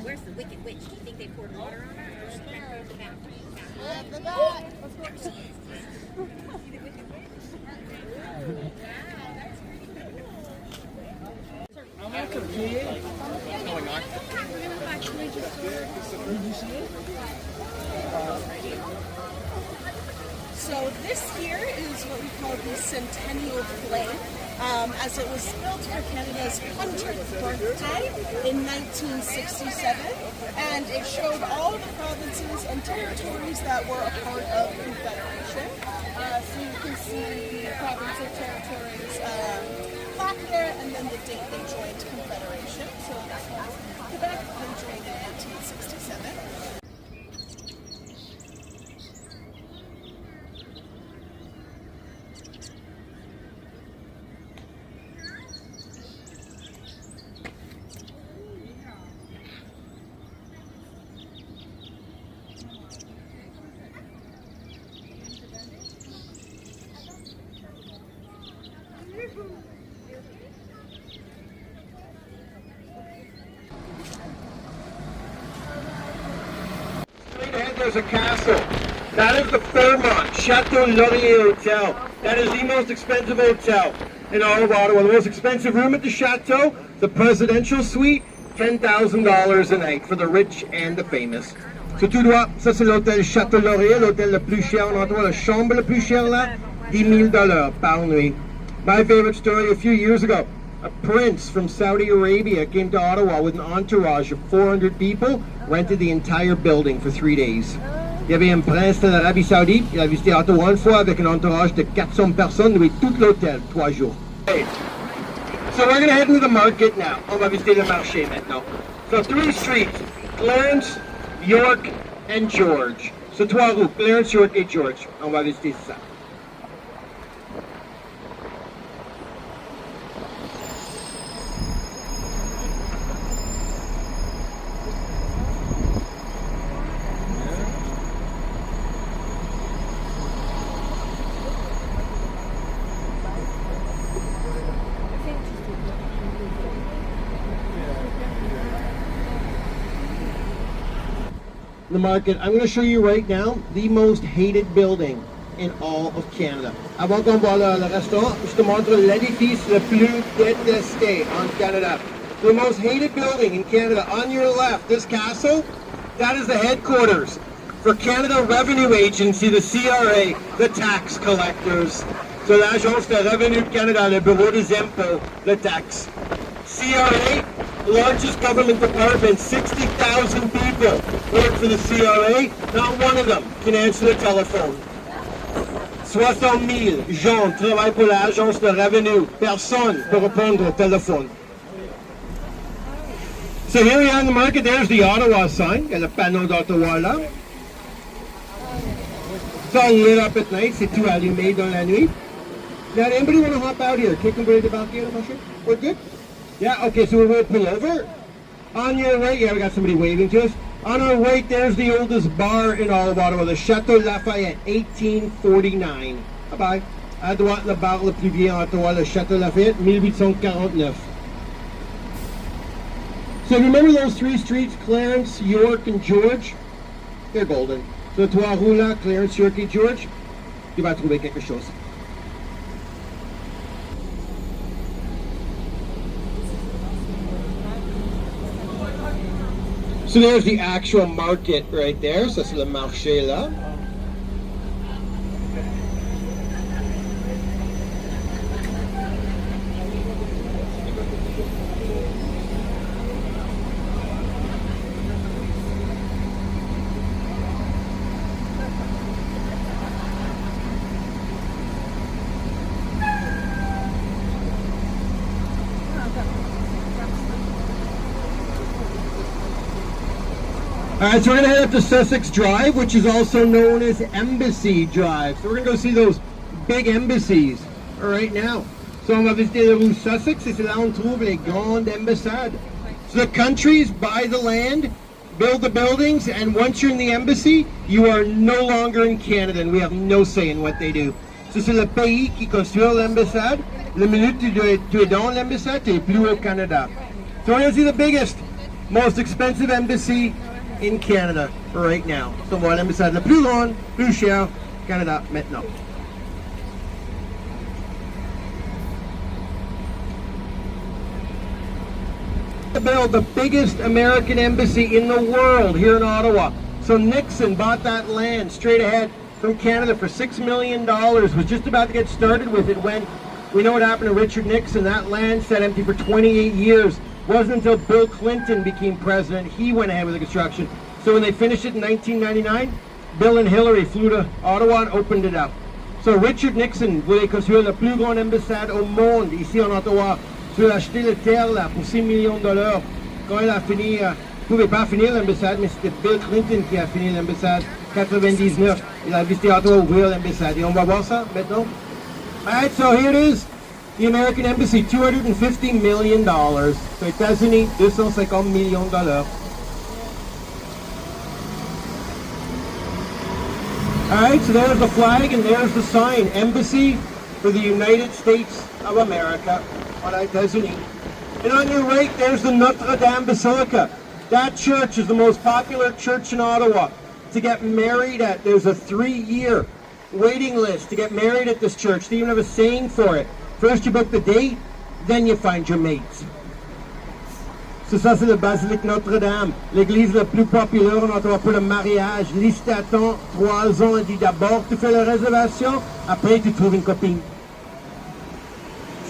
Where's the wicked witch? Do you think they poured water on her? Or she can't go to the bathroom? There she is. See the wicked witch? So this here is what we call the Centennial Flame, as it was built for Canada's 100th birthday in 1967, and it showed all the provinces and territories that were a part of Confederation. So you can see the province and territories plaque there, and then the date they joined Confederation. So this one was Quebec, they joined in 1967. There's a castle. That is the Fairmont Chateau Laurier Hotel. That is the most expensive hotel in all of Ottawa. The most expensive room at the Chateau, the presidential suite, $10,000 a night for the rich and the famous. So tout droit, ça c'est l'hôtel Chateau Laurier, l'hôtel le plus cher en Ottawa, la chambre le plus cher là, $10,000 par nuit. My favorite story a few years ago. A prince from Saudi Arabia came to Ottawa with an entourage of 400 people, rented the entire building for 3 days. Il y avait un prince de l'Arabie Saoudite, il a visité Ottawa une fois avec un entourage de 400 personnes, loué tout l'hôtel, 3 jours. So we're going to head into the market now. On va visiter le marché maintenant. So 3 streets, Clarence, York, and George. So 3 rues, Clarence, York et George. On va visiter ça. The market. I'm going to show you right now the most hated building in all of Canada. Avant qu'on voit le restaurant, je te montre l'édifice le plus détesté en Canada. The most hated building in Canada. On your left, this castle, that is the headquarters for Canada Revenue Agency, the CRA, the tax collectors. So l'Agence de Revenu Canada, le Bureau des Impôts, the tax. CRA, largest government department, 60,000 people work for the CRA, not one of them can answer the telephone. 60,000 gens travaillent pour l'agence de revenus, personne peut répondre au téléphone. So here we are in the market, there's the Ottawa sign, il y a le panneau d'Ottawa là. It's all lit up at night, c'est tout allumé dans la nuit. Now, anybody want to hop out here? Kick and break about here, we're good? Yeah, okay, so we're going to pull over. On your right, yeah, we got somebody waving to us. On our right, there's the oldest bar in all of Ottawa, the Château Lafayette, 1849. Bye-bye. À droite, le bar le plus vieux en Ottawa, le Château Lafayette, 1849. So remember those 3 streets, Clarence, York, and George? They're golden. So 3 rues là, Clarence, York et George, tu vas trouver quelque chose. So there's the actual market right there. Ça c'est le marché là. Alright, so we're going to head up to Sussex Drive, which is also known as Embassy Drive. So we're going to go see those big embassies right now. So on va visiter la rue Sussex, et c'est là on trouve les grandes ambassades. So the countries buy the land, build the buildings, and once you're in the embassy, you are no longer in Canada, and we have no say in what they do. So c'est le pays qui construit l'ambassade. Le minute tu es dans l'ambassade, tu es plus au Canada. So we're going to see the biggest most expensive embassy in Canada right now. So voilà l'ambassade le plus grande, plus cher, Canada maintenant. To build the biggest American embassy in the world here in Ottawa. So Nixon bought that land straight ahead from Canada for $6 million, was just about to get started with it when we know what happened to Richard Nixon. That land sat empty for 28 years. Wasn't until Bill Clinton became president, he went ahead with the construction. So when they finished it in 1999, Bill and Hillary flew to Ottawa and opened it up. So Richard Nixon voulait construire la plus grande ambassade au monde, ici en Ottawa. Il a acheté la terre là pour $6 millions. Quand il a fini, il ne pouvait pas finir l'ambassade, mais c'était Bill Clinton qui a fini l'ambassade 99. Il a visité Ottawa ouvrir l'ambassade. Et on va voir ça maintenant. Alright, so here it is. The American Embassy, $250 million. So États-Unis, $250 millions. Alright, so there's the flag and there's the sign. Embassy for the United States of America. Voilà, États-Unis. And on your right, there's the Notre Dame Basilica. That church is the most popular church in Ottawa. To get married at, there's a 3-year waiting list to get married at this church. They even have a saying for it. First you book the date, then you find your mates. So ça, c'est le basilique Notre-Dame, l'église la plus populaire en Ottawa pour le mariage. Liste t'attend 3 ans et dit d'abord tu fais la réservation, après tu trouves une copine.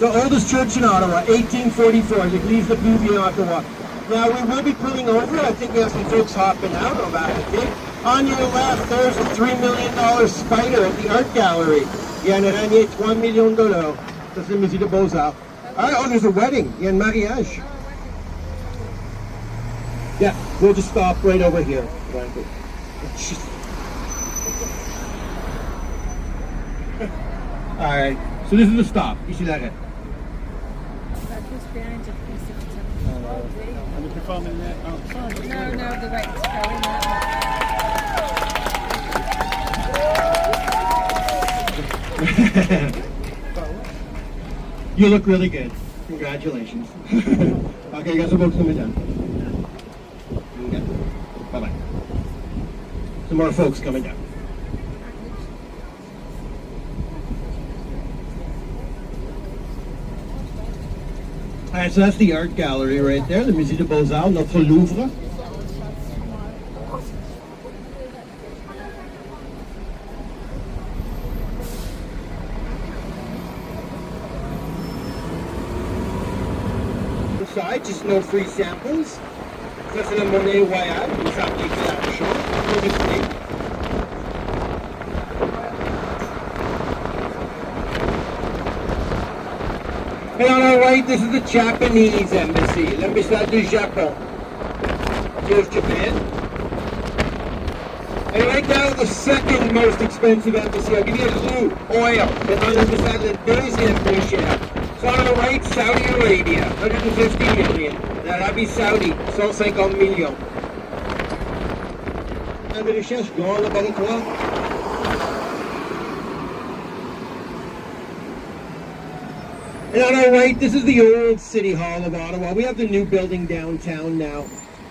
The oldest church in Ottawa, 1844, l'église la plus vieille en Ottawa. Now we will be pulling over. I think we have some folks hopping out on that. Okay? On your left, there's a $3 million spider at the art gallery. Il y a un araignée $3 millions. Ça, c'est le musée de Beaux-Arts. All right, oh, there's a wedding. Il y a un mariage. Yeah, we'll just stop right over here. All right, so this is the stop. Ici l'arrêt. No, the right. You look really good. Congratulations. Okay, you guys are both coming down. Okay. Bye-bye. Some more folks coming down. All right, so that's the art gallery right there, the Musée de Beaux-Arts, notre Louvre. Inside, just no free samples. Ça, c'est la monnaie royale, vous fabriquez l'argent, pour le prix. And on our right, this is the Japanese embassy, l'ambassade du Japon. Here's Japan. And right now, the second most expensive embassy, I'll give you a clue, oil. Maintenant, l'ambassade le deuxième plus cher. So on our right, Saudi Arabia, 150 million. L'Arabie Saoudite, 150 millions. Un de recherche, grand laboratoire. And on our right, this is the old City Hall of Ottawa. We have the new building downtown now,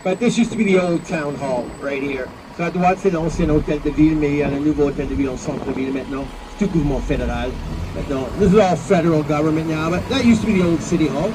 but this used to be the old town hall right here. So à droite, c'est l'ancien hôtel de ville, mais il y a le nouveau hôtel de ville au centre-ville maintenant. C'est tout gouvernement fédéral maintenant. This is all federal government now, but that used to be the old City Hall.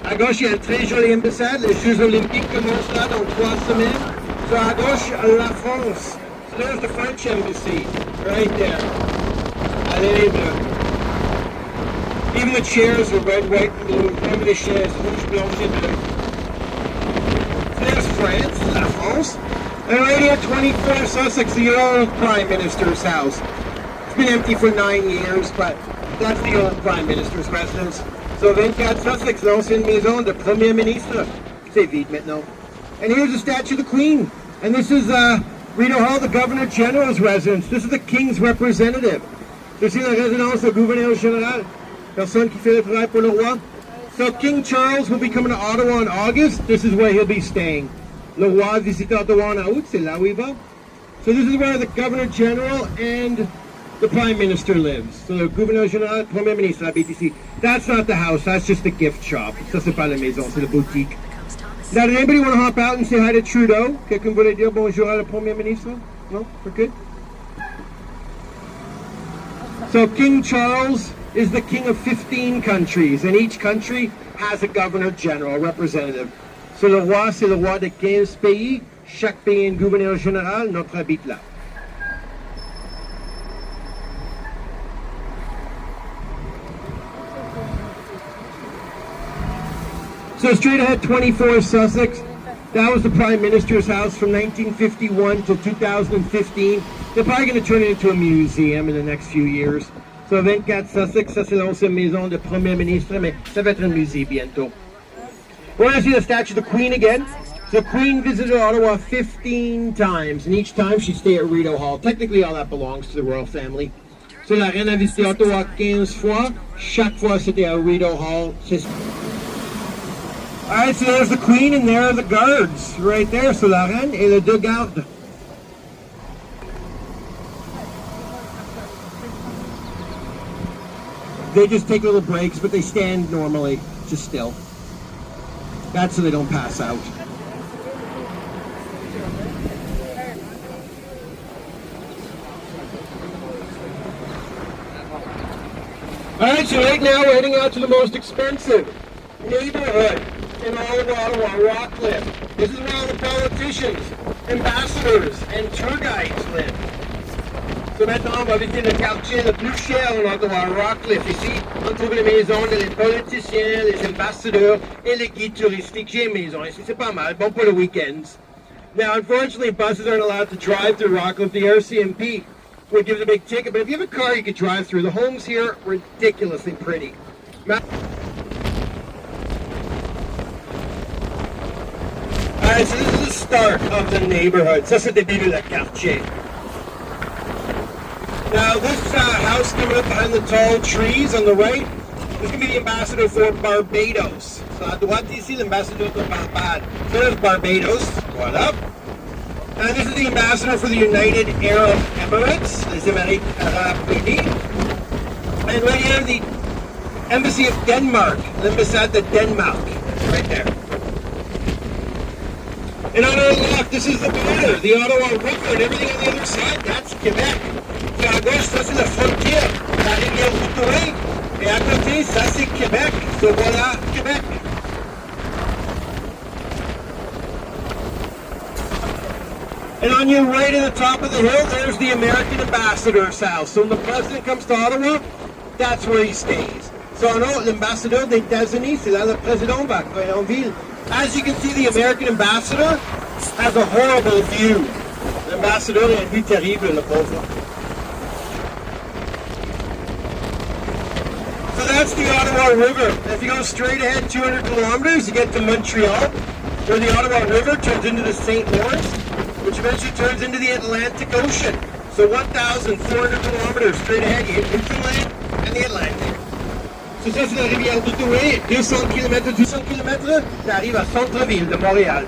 À gauche, il y a une très jolie ambassade. Les Jeux Olympiques commencent là dans 3 semaines. So à gauche, la France. So there's the French embassy, right there. Allez, bleu. Even the chairs are red, white, and blue. Remember the chairs, rouge, blanche, et bleu. So there's France, la France. And right here, 24 Sussex, the old Prime Minister's house. It's been empty for 9 years, but that's the old Prime Minister's residence. So 24 Sussex, l'ancienne maison de Premier Ministre. C'est vide maintenant. And here's the statue of the Queen. And this is Rideau Hall, the Governor General's residence. This is the King's representative. C'est la résidence du gouverneur général. Personne qui fait le travail pour le roi. So King Charles will be coming to Ottawa in August. This is where he'll be staying. Le roi visite Ottawa en août, c'est là où il va. So this is where the Governor General and the Prime Minister lives. So the Gouverneur Général, Premier Ministre habite ici. That's not the house, that's just a gift shop. Ça c'est pas la maison, c'est la boutique. Now, did anybody want to hop out and say hi to Trudeau? Quelqu'un voulait dire bonjour à le Premier Ministre? No? We're good? So King Charles is the king of 15 countries, and each country has a governor general, a representative. So le roi, c'est le roi de 15 pays. Chaque pays a un gouverneur général. Notre habite là. So straight ahead, 24 Sussex. That was the Prime Minister's house from 1951 to 2015. They're probably going to turn it into a museum in the next few years. So 24 Sussex, ça c'est l'ancienne maison de Premier Ministre, mais ça va être un musée bientôt. We're going to see the statue of the Queen again. So the Queen visited Ottawa 15 times, and each time she'd stay at Rideau Hall. Technically, all that belongs to the royal family. So la reine a visité Ottawa 15 fois. Chaque fois, c'était à Rideau Hall. Alright, so there's the Queen, and there are the guards right there. So la reine et les deux gardes. They just take little breaks, but they stand normally, just still. That's so they don't pass out. Alright, so right now we're heading out to the most expensive neighborhood in all of Ottawa, Rockcliffe. This is where all the politicians, ambassadors, and tour guides live. So maintenant, on va visiter le quartier le plus cher en Ottawa, Rockcliffe. Ici, on trouve les maisons des politiciens, les ambassadeurs et les guides touristiques. J'ai une maison ici, c'est pas mal, bon pour le weekends. Now, unfortunately, buses aren't allowed to drive through Rockcliffe. The RCMP would give it a big ticket, but if you have a car, you could drive through. The homes here are ridiculously pretty. Alright, so this is the start of the neighborhood. Ça, c'est le début de le quartier. Now, this house coming up behind the tall trees on the right is going to be the ambassador for Barbados. So, à droite ici, l'ambassadeur de Barbade. So, there's Barbados. Voilà. And this is the ambassador for the United Arab Emirates, les Émirats Arabes Unis. And right here, the embassy of Denmark, l'ambassade de Denmark, right there. And on our left, this is the border, the Ottawa River, and everything on the other side, that's Quebec. So à gauche, ça c'est la frontière, la rivière Outaouais. Et à côté, ça c'est Québec. So voilà, Québec. And on your right at the top of the hill, there's the American ambassador's house. So when the president comes to Ottawa, that's where he stays. So non, l'ambassadeur des États-Unis, c'est là le président va en ville. As you can see, the American ambassador has a horrible view. L'ambassadeur a une vue terrible, le pauvre. So that's the Ottawa River. If you go straight ahead 200 kilometers, you get to Montreal, where the Ottawa River turns into the St. Lawrence, which eventually turns into the Atlantic Ocean. So 1,400 kilometers straight ahead, you hit Newfoundland and the Atlantic. So ça, c'est la rivière d'Outaouais, 200 km, ça arrive à centre-ville de Montréal.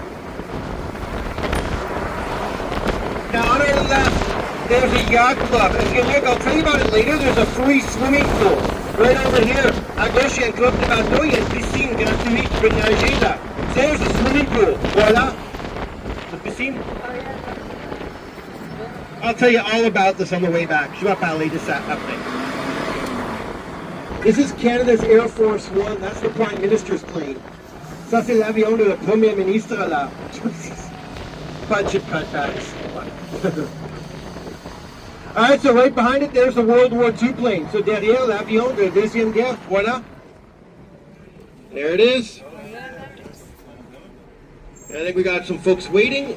Now on our left, there's a yacht club. As you look, I'll tell you about it later, there's a free swimming pool. Right over here, à gauche, il y a un club de bateau, il y a une piscine gratuite, tu peux nager là. There's a swimming pool, voilà. The piscine. I'll tell you all about this on the way back. Je vais parler de ça après. This is Canada's Air Force One. That's the Prime Minister's plane. Ça, c'est l'avion de le Premier Ministre là. Budget cutbacks. Alright, so right behind it, there's the World War II plane. So derrière l'avion de la Deuxième Guerre, voilà. There it is. I think we got some folks waiting.